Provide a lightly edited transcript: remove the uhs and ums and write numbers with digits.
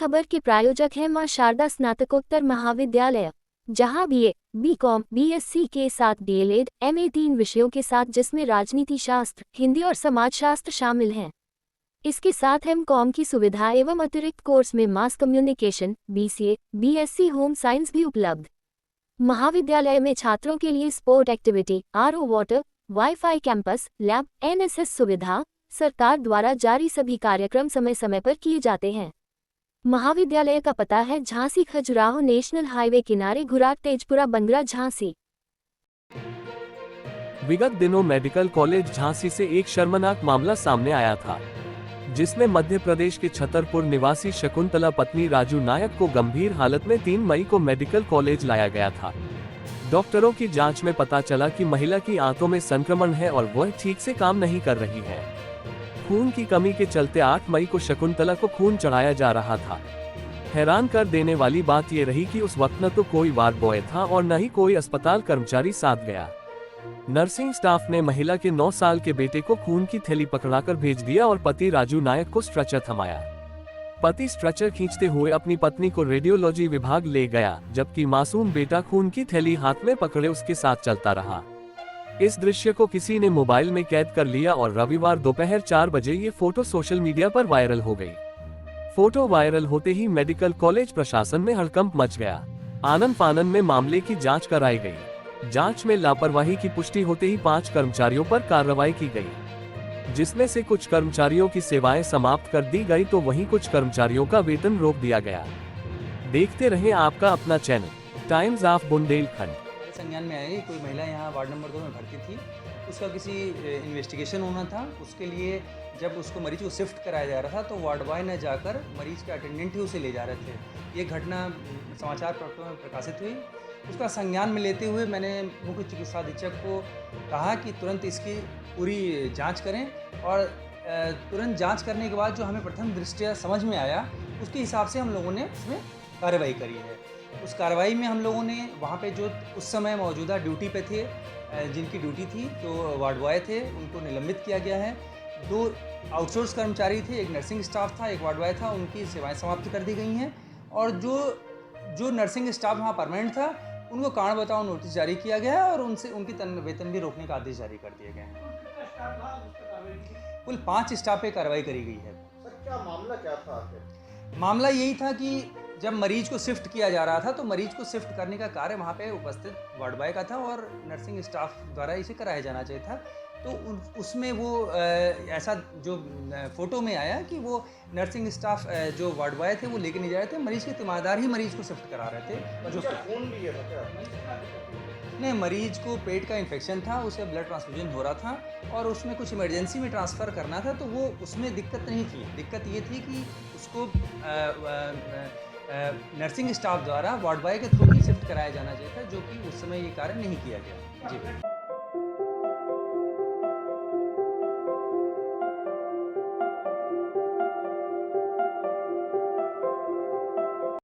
खबर के प्रायोजक हैं मां शारदा स्नातकोत्तर महाविद्यालय, जहां बीए, बीकॉम, बीएससी के साथ डीएलएड, एमए 3 विषयों के साथ जिसमें राजनीति शास्त्र, हिंदी और समाजशास्त्र शामिल हैं। इसके साथ एमकॉम की सुविधा एवं अतिरिक्त कोर्स में mass communication, BCA, BSc home science भी उपलब्ध। महाविद्यालय में छात्रों के लिए sport activity, RO water, wifi campus, lab, NSS सुविधा, सरकार द्वारा जारी सभी कार्यक्रम समय समय पर किए जाते हैं। महाविद्यालय का पता है झांसी खजुराहो नेशनल हाईवे किनारे घुराट तेजपुरा बंगरा झांसी। विगत दिनों मेडिकल कॉलेज झांसी से एक शर्मनाक मामला सामने आया था, जिसमें मध्य प्रदेश के छतरपुर निवासी शकुंतला पत्नी राजू नायक को गंभीर हालत में 3 मई को मेडिकल कॉलेज लाया गया था। डॉक्टरों की जांच में पता चला कि महिला की आंतों में संक्रमण है और वह ठीक से काम नहीं कर रही है। खून की कमी के चलते 8 मई को शकुंतला को खून चढ़ाया जा रहा था। हैरान कर देने वाली बात यह रही कि उस वक्त न तो कोई वार्ड बॉय था और न ही कोई अस्पताल कर्मचारी साथ गया। नर्सिंग स्टाफ ने महिला के 9 साल के बेटे को खून की थैली पकड़ाकर भेज दिया और पति राजू नायक को स्ट्रेचर थमाया। पति स्ट्रेचर खींचते हुए अपनी पत्नी को रेडियोलॉजी विभाग ले गया, जबकि मासूम बेटा खून की थैली हाथ में पकड़े उसके साथ चलता रहा। इस दृश्य को किसी ने मोबाइल में कैद कर लिया और रविवार दोपहर 4 बजे ये फोटो सोशल मीडिया पर वायरल हो गई। फोटो वायरल होते ही मेडिकल कॉलेज प्रशासन में हड़कंप मच गया। आनन फानन में मामले की जांच कराई गई। जांच में लापरवाही की पुष्टि होते ही 5 कर्मचारियों पर कार्रवाई की गई, जिसमें से कुछ कर्मचारियों की सेवाएं समाप्त कर दी गई तो वहीं कुछ कर्मचारियों का वेतन रोक दिया गया। देखते रहे आपका अपना चैनल टाइम्स ऑफ बुंदेलखंड। संज्ञान में आया कि कोई महिला यहाँ वार्ड नंबर 2 में भर्ती थी, उसका किसी इन्वेस्टिगेशन होना था। उसके लिए जब उसको मरीज को शिफ्ट कराया जा रहा था तो वार्ड बॉय ने जाकर मरीज के अटेंडेंट ही उसे ले जा रहे थे। ये घटना समाचार पत्रों में प्रकाशित हुई। उसका संज्ञान में लेते हुए मैंने मुख्य चिकित्सा अधीक्षक को कहा कि तुरंत इसकी पूरी जाँच करें और तुरंत जाँच करने के बाद जो हमें प्रथम दृष्टया समझ में आया उसके हिसाब से हम लोगों ने उसमें कार्रवाई करी है। उस कार्रवाई में हम लोगों ने वहाँ पे जो उस समय मौजूदा ड्यूटी पे थे, जिनकी ड्यूटी थी, जो वार्ड बॉय थे, उनको निलंबित किया गया है। 2 आउटसोर्स कर्मचारी थे, एक नर्सिंग स्टाफ था, एक वार्ड बॉय था, उनकी सेवाएं समाप्त कर दी गई हैं। और जो नर्सिंग स्टाफ वहाँ परमानेंट था उनको कारण बताओ नोटिस जारी किया गया है और उनसे उनकी वेतन भी रोकने का आदेश जारी कर दिए गए हैं। कुल 5 स्टाफ पे कार्रवाई करी गई है। सर, क्या मामला क्या था? मामला यही था कि जब मरीज को शिफ्ट किया जा रहा था तो मरीज को शिफ्ट करने का कार्य वहाँ पे उपस्थित वार्ड बॉय का था और नर्सिंग स्टाफ द्वारा इसे कराया जाना चाहिए था। तो उसमें वो ऐसा जो फोटो में आया कि वो नर्सिंग स्टाफ जो वार्ड बॉय थे वो लेके नहीं जा रहे थे, मरीज के तीमारदार ही मरीज को शिफ्ट करा रहे थे। जो खून भी है क्या? नहीं, मरीज को पेट का इन्फेक्शन था, उसे ब्लड ट्रांसफ्यूजन हो रहा था और उसमें कुछ इमरजेंसी में ट्रांसफ़र करना था, तो वो उसमें दिक्कत नहीं थी। दिक्कत ये थी कि उसको नर्सिंग स्टाफ द्वारा वार्ड बॉय के थ्रू ही शिफ्ट कराया जाना चाहिए था, जो कि उस समय ये कार्य नहीं किया गया। जी।